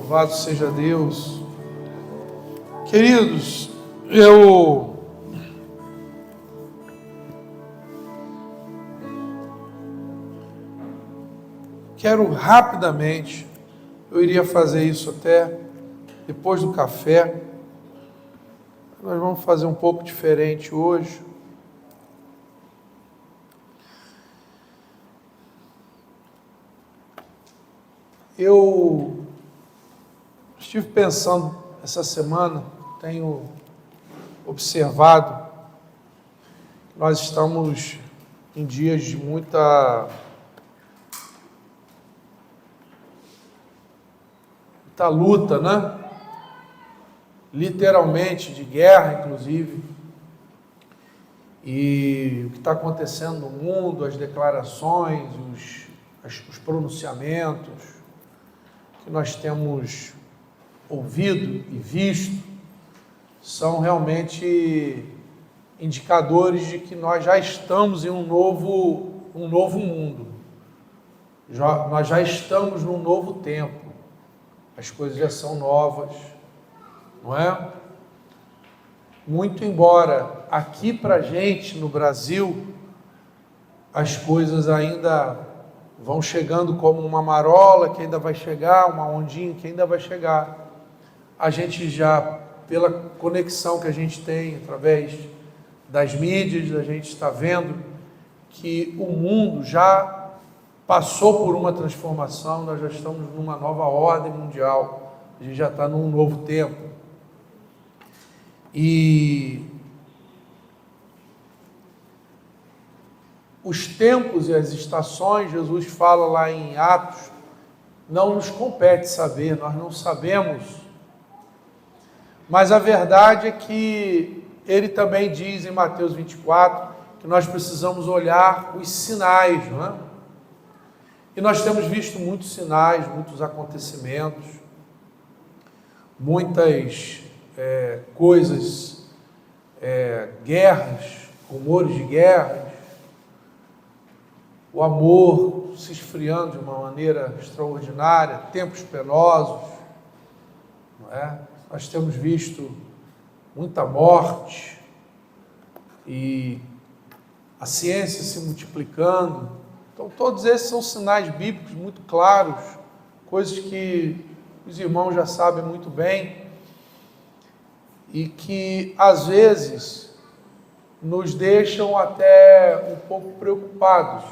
Louvado seja Deus. Queridos, eu quero rapidamente, eu iria fazer isso até depois do café. Nós vamos fazer um pouco diferente hoje. Eu estive pensando essa semana, tenho observado, nós estamos em dias de muita luta, né? Literalmente, de guerra, inclusive. E o que está acontecendo no mundo, as declarações, os pronunciamentos que nós temos ouvido e visto, são realmente indicadores de que nós já estamos em um novo mundo. Nós já estamos num novo tempo. As coisas já são novas, não é? Muito embora aqui para a gente, no Brasil, as coisas ainda vão chegando como uma marola que ainda vai chegar, uma ondinha que ainda vai chegar. A gente já, pela conexão que a gente tem através das mídias, a gente está vendo que o mundo já passou por uma transformação, nós já estamos numa nova ordem mundial, a gente já está num novo tempo. E os tempos e as estações, Jesus fala lá em Atos, não nos compete saber, nós não sabemos. Mas a verdade é que ele também diz em Mateus 24 que nós precisamos olhar os sinais, não é? E nós temos visto muitos sinais, muitos acontecimentos, muitas coisas, guerras, rumores de guerras, o amor se esfriando de uma maneira extraordinária, tempos penosos, não é? Nós temos visto muita morte e a ciência se multiplicando. Então, todos esses são sinais bíblicos muito claros, coisas que os irmãos já sabem muito bem e que, às vezes, nos deixam até um pouco preocupados,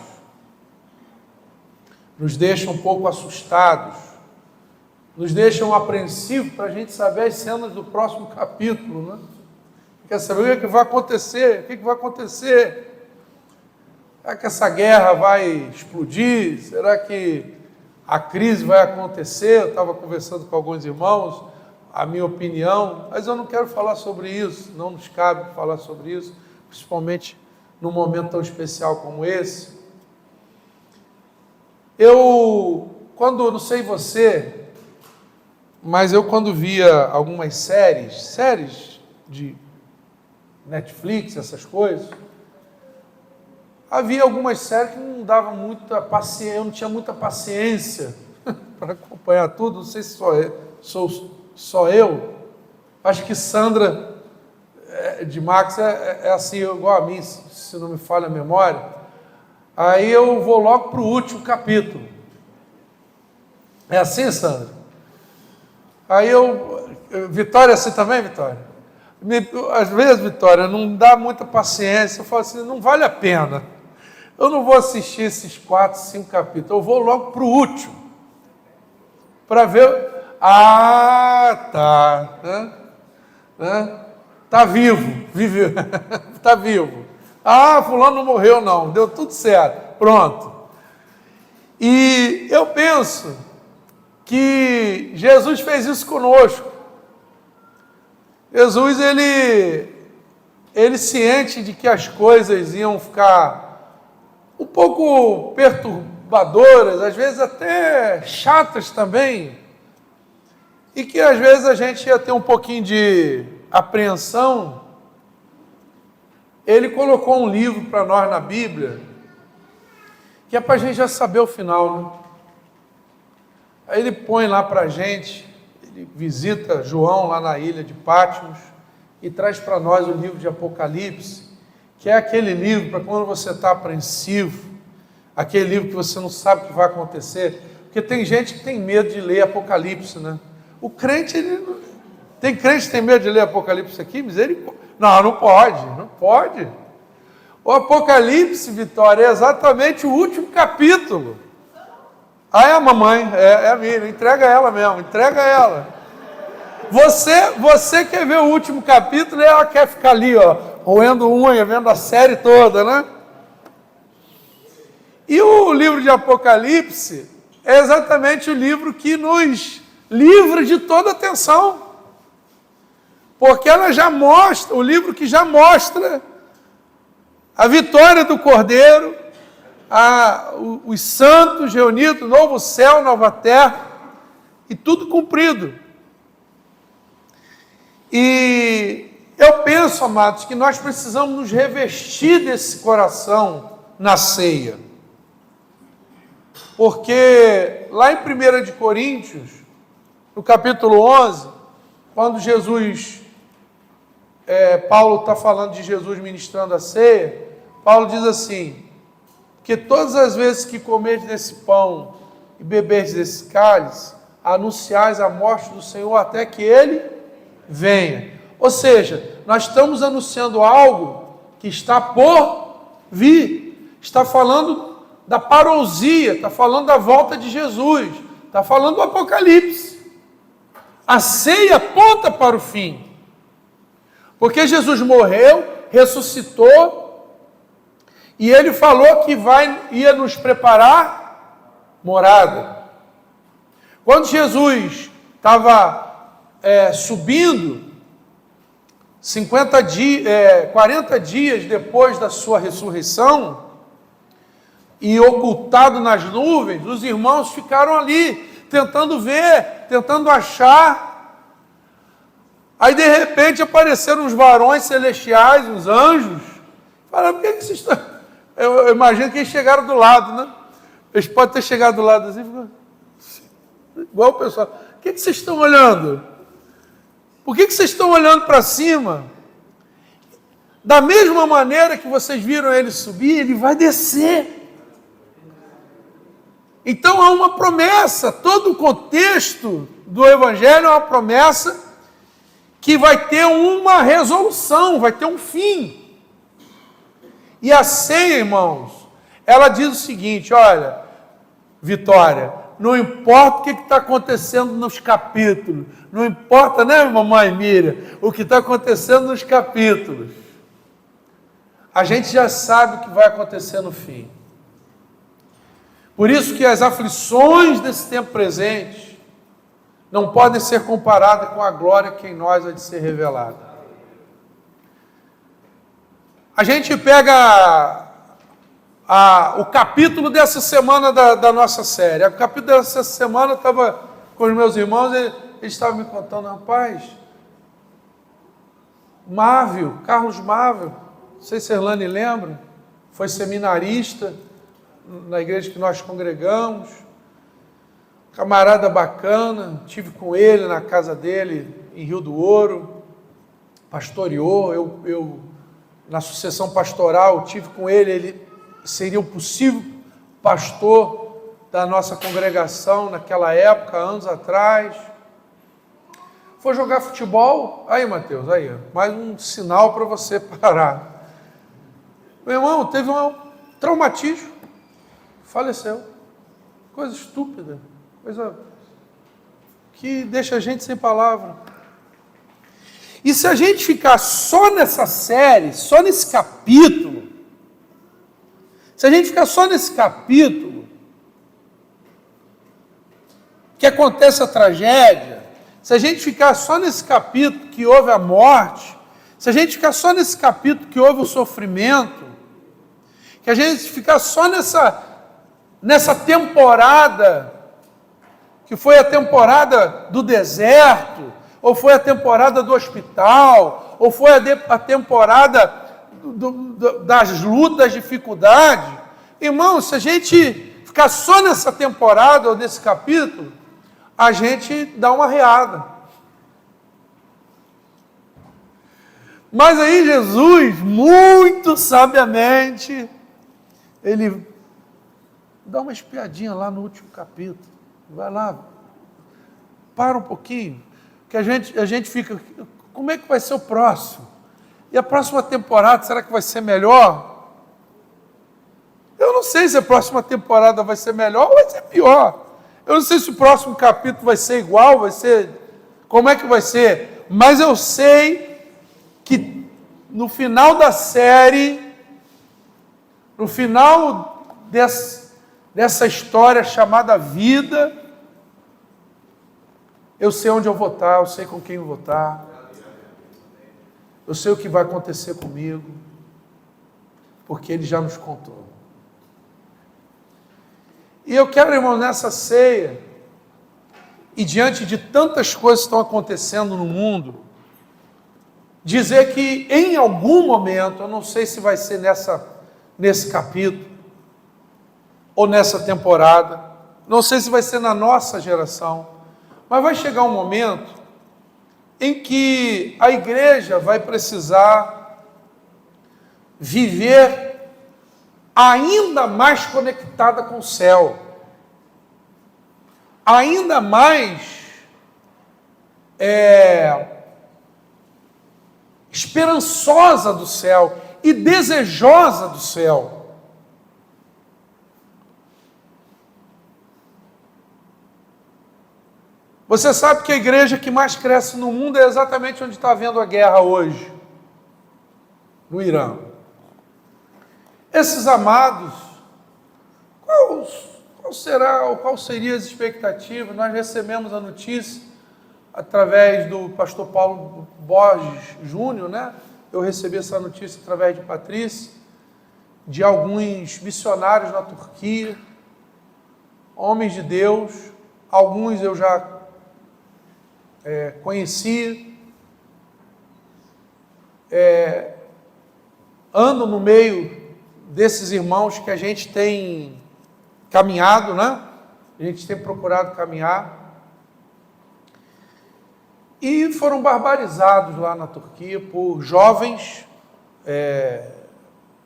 nos deixam um pouco assustados, nos deixam apreensivos para a gente saber as cenas do próximo capítulo, né? Quer saber o que vai acontecer? O que vai acontecer? Será que essa guerra vai explodir? Será que a crise vai acontecer? Eu estava conversando com alguns irmãos, a minha opinião, mas eu não quero falar sobre isso, não nos cabe falar sobre isso, principalmente num momento tão especial como esse. Não sei você, mas eu quando via algumas séries de Netflix, essas coisas, havia algumas séries que não dava muita paciência, eu não tinha muita paciência para acompanhar tudo, não sei se só eu, acho que Sandra de Max é assim, igual a mim, se não me falha a memória. Aí eu vou logo para o último capítulo. É assim, Sandra? Aí Vitória, assim também, Vitória? Às vezes, Vitória, não dá muita paciência, eu falo assim, não vale a pena. Eu não vou assistir esses 4, 5 capítulos, eu vou logo para o último, para ver. Tá. Está vivo, está vivo. Fulano não morreu não, deu tudo certo, pronto. E eu penso que Jesus fez isso conosco. Jesus, ele ciente de que as coisas iam ficar um pouco perturbadoras, às vezes até chatas também, e que às vezes a gente ia ter um pouquinho de apreensão, ele colocou um livro para nós na Bíblia, que é para a gente já saber o final, né? Aí ele põe lá para a gente ele visita João lá na ilha de Patmos e traz para nós o livro de Apocalipse, que é aquele livro para quando você está apreensivo, aquele livro que você não sabe o que vai acontecer, porque tem gente que tem medo de ler Apocalipse, né? O crente, tem crente que tem medo de ler Apocalipse aqui? Misericórdia. Não pode. O Apocalipse, Vitória, é exatamente o último capítulo. Ah, é a mamãe, é a minha, entrega ela mesmo, entrega ela. Você quer ver o último capítulo e ela quer ficar ali, ó, roendo unha, vendo a série toda, né? E o livro de Apocalipse é exatamente o livro que nos livra de toda atenção. Porque ela já mostra, o livro que já mostra a vitória do Cordeiro, os santos reunidos, novo céu, nova terra, e tudo cumprido. E eu penso, amados, que nós precisamos nos revestir desse coração na ceia. Porque lá em 1 de Coríntios, no capítulo 11, quando Paulo está falando de Jesus ministrando a ceia, Paulo diz assim, que todas as vezes que comerdes desse pão e beberdes desse cálice, anunciais a morte do Senhor até que Ele venha. Ou seja, nós estamos anunciando algo que está por vir. Está falando da parousia, está falando da volta de Jesus, está falando do Apocalipse. A ceia aponta para o fim. Porque Jesus morreu, ressuscitou, e Ele falou que ia nos preparar morada. Quando Jesus estava subindo, 40 dias depois da sua ressurreição, e ocultado nas nuvens, os irmãos ficaram ali, tentando ver, tentando achar. Aí de repente apareceram os varões celestiais, os anjos, falaram, por que vocês estão... Eu imagino que eles chegaram do lado, né? Eles podem ter chegado do lado assim, igual o pessoal, o que vocês estão olhando? Por que vocês estão olhando para cima? Da mesma maneira que vocês viram ele subir, ele vai descer. Então há uma promessa, todo o contexto do Evangelho é uma promessa que vai ter uma resolução, vai ter um fim. E a ceia, irmãos, ela diz o seguinte, olha, Vitória, não importa o que está acontecendo nos capítulos, não importa, né, mamãe Miriam, o que está acontecendo nos capítulos, a gente já sabe o que vai acontecer no fim. Por isso que as aflições desse tempo presente não podem ser comparadas com a glória que em nós há de ser revelada. A gente pega o capítulo dessa semana da nossa série. O capítulo dessa semana eu estava com os meus irmãos, eles estavam me contando, rapaz, Carlos Mável, não sei se a Erlane lembra, foi seminarista na igreja que nós congregamos, camarada bacana, estive com ele na casa dele em Rio do Ouro, pastoreou, eu na sucessão pastoral tive com ele seria o possível pastor da nossa congregação naquela época, anos atrás. Foi jogar futebol, aí Mateus, aí, mais um sinal para você parar. Meu irmão, teve um traumatismo, faleceu, coisa estúpida, coisa que deixa a gente sem palavra. E se a gente ficar só nessa série, só nesse capítulo, se a gente ficar só nesse capítulo, que acontece a tragédia, se a gente ficar só nesse capítulo que houve a morte, se a gente ficar só nesse capítulo que houve o sofrimento, que a gente ficar só nessa temporada, que foi a temporada do deserto, ou foi a temporada do hospital, ou foi a temporada das lutas, das dificuldades. Irmão, se a gente ficar só nessa temporada ou nesse capítulo, a gente dá uma reada. Mas aí Jesus, muito sabiamente, ele dá uma espiadinha lá no último capítulo. Vai lá, para um pouquinho, que a gente fica, como é que vai ser o próximo? E a próxima temporada, será que vai ser melhor? Eu não sei se a próxima temporada vai ser melhor ou vai ser pior. Eu não sei se o próximo capítulo vai ser igual, vai ser... Como é que vai ser? Mas eu sei que no final da série, no final dessa história chamada vida, eu sei onde eu vou estar, eu sei com quem eu vou estar, eu sei o que vai acontecer comigo, porque Ele já nos contou. E eu quero, irmão, nessa ceia, e diante de tantas coisas que estão acontecendo no mundo, dizer que em algum momento, eu não sei se vai ser nesse capítulo, ou nessa temporada, não sei se vai ser na nossa geração, mas vai chegar um momento em que a igreja vai precisar viver ainda mais conectada com o céu, ainda mais esperançosa do céu e desejosa do céu. Você sabe que a igreja que mais cresce no mundo é exatamente onde está havendo a guerra hoje, no Irã. Esses amados, qual seria as expectativas? Nós recebemos a notícia através do pastor Paulo Borges Júnior, né? Eu recebi essa notícia através de Patrícia, de alguns missionários na Turquia, homens de Deus, alguns eu já conheci, ando no meio desses irmãos que a gente tem caminhado, né? A gente tem procurado caminhar. E foram barbarizados lá na Turquia por jovens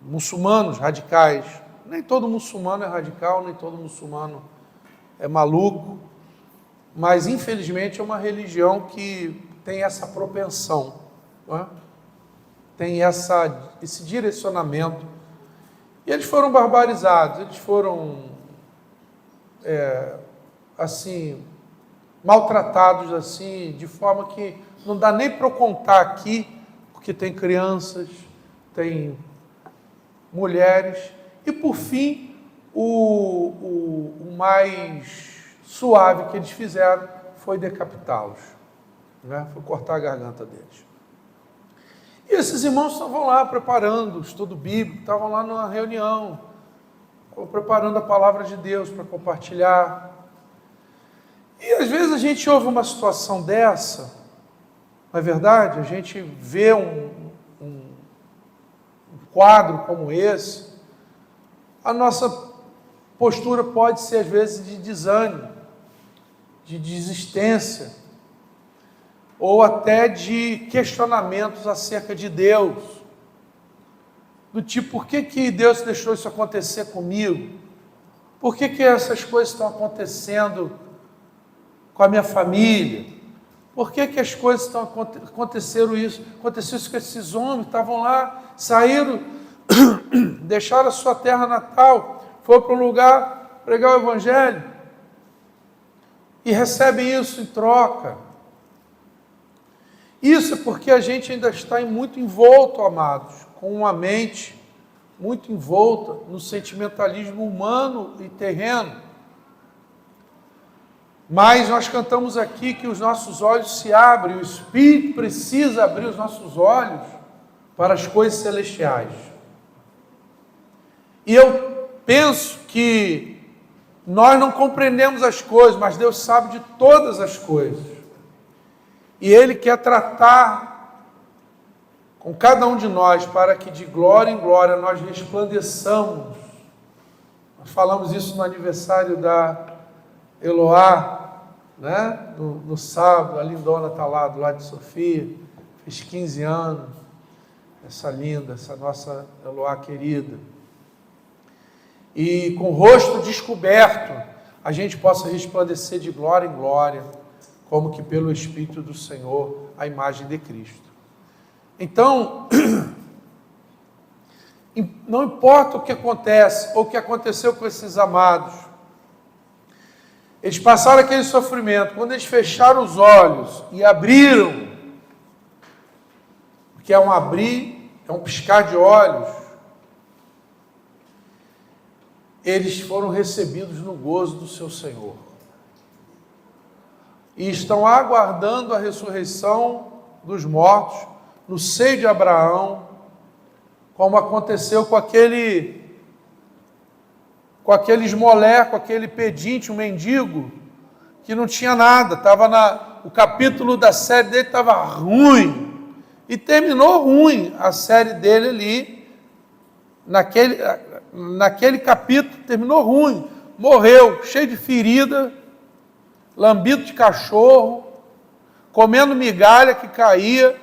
muçulmanos radicais. Nem todo muçulmano é radical, nem todo muçulmano é maluco, mas infelizmente é uma religião que tem essa propensão, não é? Tem esse direcionamento. E eles foram barbarizados, eles foram assim, maltratados assim, de forma que não dá nem para eu contar aqui, porque tem crianças, tem mulheres, e por fim, o mais suave que eles fizeram foi decapitá-los, né? Foi cortar a garganta deles. E esses irmãos estavam lá preparando o estudo bíblico, estavam lá numa reunião, estavam preparando a palavra de Deus para compartilhar. E às vezes a gente ouve uma situação dessa, não é verdade? A gente vê um quadro como esse, a nossa postura pode ser às vezes de desânimo, de desistência, ou até de questionamentos acerca de Deus, do tipo, por que Deus deixou isso acontecer comigo? Por que essas coisas estão acontecendo com a minha família? Por que as coisas aconteceu isso com esses homens? Estavam lá, saíram, deixaram a sua terra natal, foram para um lugar pregar o evangelho e recebem isso em troca. Isso é porque a gente ainda está muito envolto, amados, com uma mente muito envolta no sentimentalismo humano e terreno. Mas nós cantamos aqui que os nossos olhos se abrem, o Espírito precisa abrir os nossos olhos para as coisas celestiais. E eu penso que nós não compreendemos as coisas, mas Deus sabe de todas as coisas. E Ele quer tratar com cada um de nós para que de glória em glória nós resplandeçamos. Nós falamos isso no aniversário da Eloá, né? No sábado, a lindona está lá do lado de Sofia, fez 15 anos, essa linda, essa nossa Eloá querida. E com o rosto descoberto, a gente possa resplandecer de glória em glória, como que pelo Espírito do Senhor, a imagem de Cristo. Então, não importa o que acontece, ou o que aconteceu com esses amados, eles passaram aquele sofrimento, quando eles fecharam os olhos e abriram, porque é um abrir, é um piscar de olhos, eles foram recebidos no gozo do seu Senhor. E estão aguardando a ressurreição dos mortos, no seio de Abraão, como aconteceu com aquele esmoler, com aquele pedinte, um mendigo, que não tinha nada, o capítulo da série dele estava ruim, e terminou ruim a série dele ali, naquele capítulo, terminou ruim, morreu, cheio de ferida, lambido de cachorro, comendo migalha que caía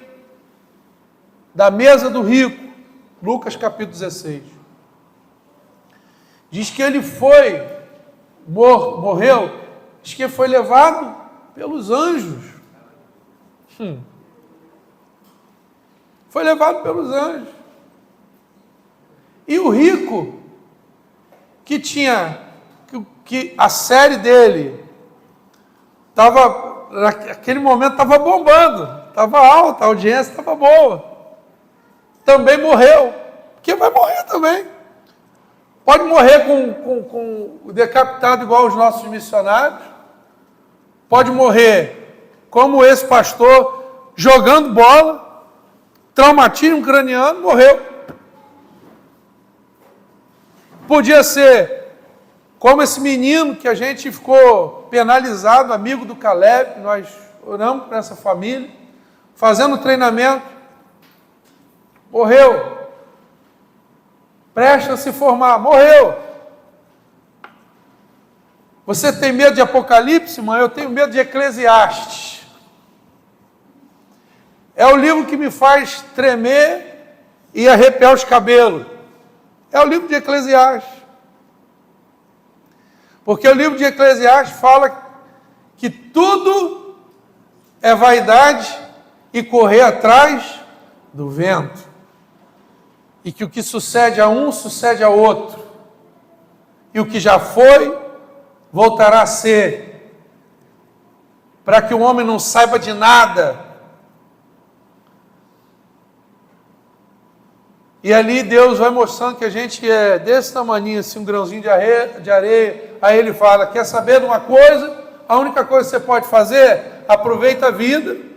da mesa do rico, Lucas capítulo 16. Diz que ele morreu, diz que foi levado pelos anjos. Foi levado pelos anjos. E o rico, que a série dele naquele momento estava bombando, estava alta, a audiência estava boa, também morreu, porque vai morrer também. Pode morrer com decapitado igual os nossos missionários, pode morrer como esse pastor, jogando bola, traumatismo craniano, morreu. Podia ser como esse menino que a gente ficou penalizado, amigo do Caleb, nós oramos por essa família, fazendo treinamento, morreu. Presta a se formar, morreu. Você tem medo de Apocalipse, mãe? Eu tenho medo de Eclesiastes. É o livro que me faz tremer e arrepiar os cabelos. É o livro de Eclesiastes. Porque o livro de Eclesiastes fala que tudo é vaidade e correr atrás do vento. E que o que sucede a um, sucede a outro. E o que já foi, voltará a ser. Para que o homem não saiba de nada. E ali Deus vai mostrando que a gente é desse tamanho, assim, um grãozinho de areia. Aí ele fala, quer saber de uma coisa? A única coisa que você pode fazer, aproveita a vida.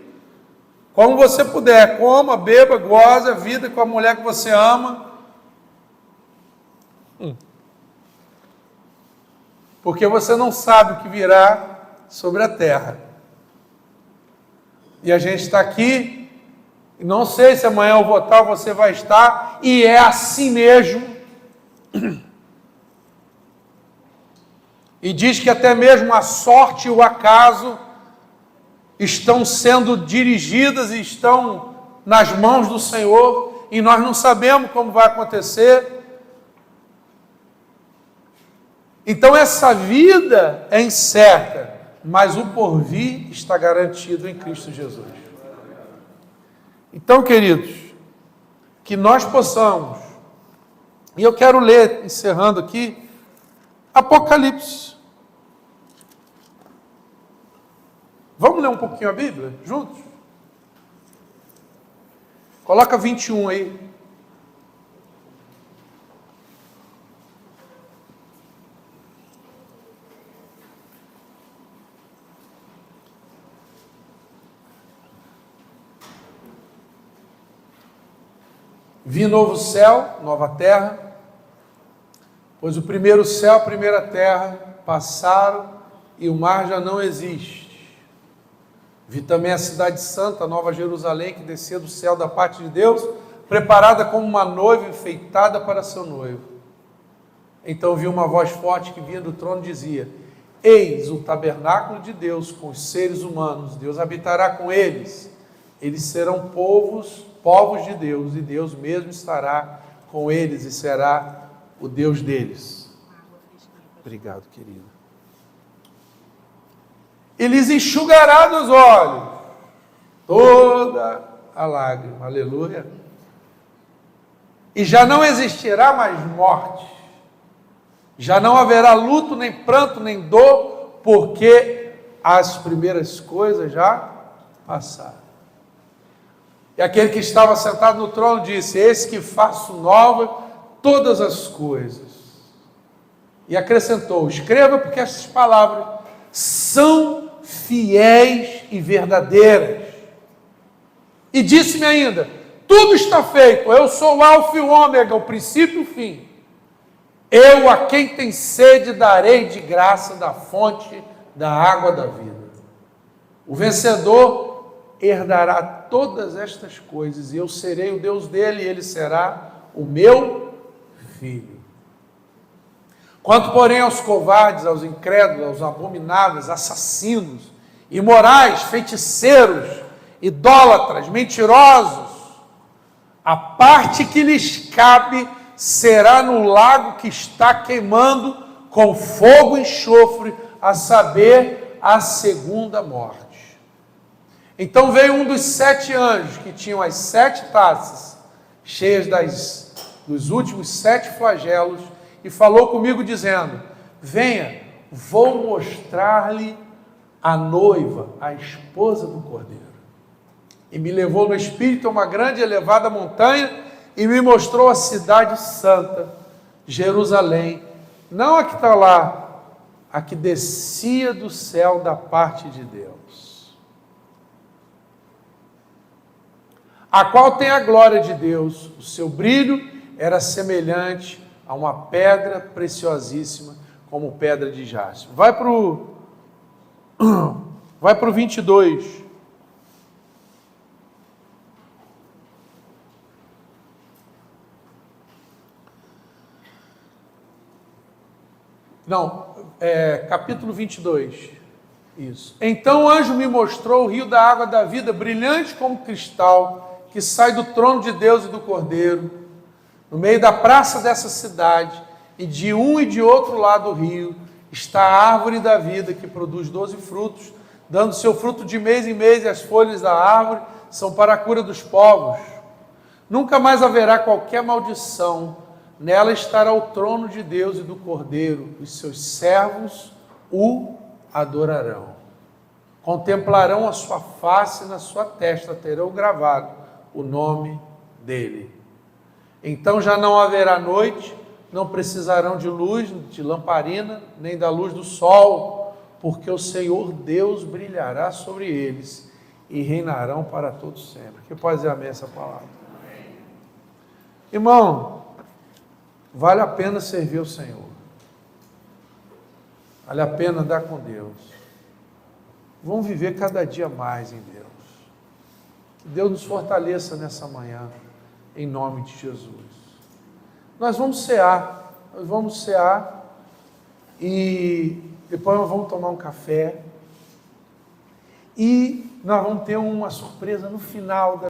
Como você puder, coma, beba, goza a vida com a mulher que você ama. Porque você não sabe o que virá sobre a terra. E a gente está aqui, e não sei se amanhã eu vou estar ou você vai estar, e é assim mesmo. E diz que até mesmo a sorte e o acaso estão sendo dirigidas e estão nas mãos do Senhor, e nós não sabemos como vai acontecer. Então essa vida é incerta, mas o porvir está garantido em Cristo Jesus. Então, queridos, que nós possamos, e eu quero ler, encerrando aqui, Apocalipse. Vamos ler um pouquinho a Bíblia, juntos? Coloca 21 aí. Vi novo céu, nova terra, pois o primeiro céu, a primeira terra passaram e o mar já não existe. Vi também a cidade santa, a nova Jerusalém, que descia do céu da parte de Deus, preparada como uma noiva enfeitada para seu noivo. Então vi uma voz forte que vinha do trono e dizia, Eis o tabernáculo de Deus com os seres humanos, Deus habitará com eles, eles serão povos de Deus, e Deus mesmo estará com eles e será o Deus deles. Obrigado, querido. E lhes enxugará dos olhos toda a lágrima, aleluia. E já não existirá mais morte, já não haverá luto, nem pranto, nem dor, porque as primeiras coisas já passaram. E aquele que estava sentado no trono disse: eis que faço nova todas as coisas. E acrescentou: escreva, porque essas palavras são fiéis e verdadeiras. E disse-me ainda: tudo está feito, eu sou o alfa e o ômega, o princípio e o fim. Eu a quem tem sede darei de graça da fonte da água da vida. O vencedor herdará todas estas coisas, e eu serei o Deus dele, e ele será o meu filho. Quanto, porém, aos covardes, aos incrédulos, aos abomináveis, assassinos, imorais, feiticeiros, idólatras, mentirosos, a parte que lhes cabe será no lago que está queimando com fogo e enxofre, a saber, a segunda morte. Então veio um dos 7 anjos, que tinham as 7 taças, cheias dos últimos 7 flagelos, e falou comigo dizendo: venha, vou mostrar-lhe a noiva, a esposa do Cordeiro. E me levou no Espírito a uma grande e elevada montanha, e me mostrou a cidade santa, Jerusalém, não a que está lá, a que descia do céu da parte de Deus, a qual tem a glória de Deus. O seu brilho era semelhante a uma pedra preciosíssima, como pedra de jaspe. Vai para o 22. Capítulo 22. Isso. Então o anjo me mostrou o rio da água da vida, brilhante como cristal, que sai do trono de Deus e do Cordeiro, no meio da praça dessa cidade, e de um e de outro lado do rio está a árvore da vida, que produz 12 frutos, dando seu fruto de mês em mês, e as folhas da árvore são para a cura dos povos. Nunca mais haverá qualquer maldição. Nela estará o trono de Deus e do Cordeiro, os seus servos o adorarão. Contemplarão a sua face, e na sua testa terão gravado o nome dele. Então já não haverá noite, não precisarão de luz, de lamparina, nem da luz do sol, porque o Senhor Deus brilhará sobre eles e reinarão para todos sempre. Que pode dizer amém essa palavra? Irmão, vale a pena servir ao Senhor. Vale a pena andar com Deus. Vamos viver cada dia mais em Deus. Que Deus nos fortaleça nessa manhã, em nome de Jesus. Nós vamos cear e depois nós vamos tomar um café e nós vamos ter uma surpresa no final da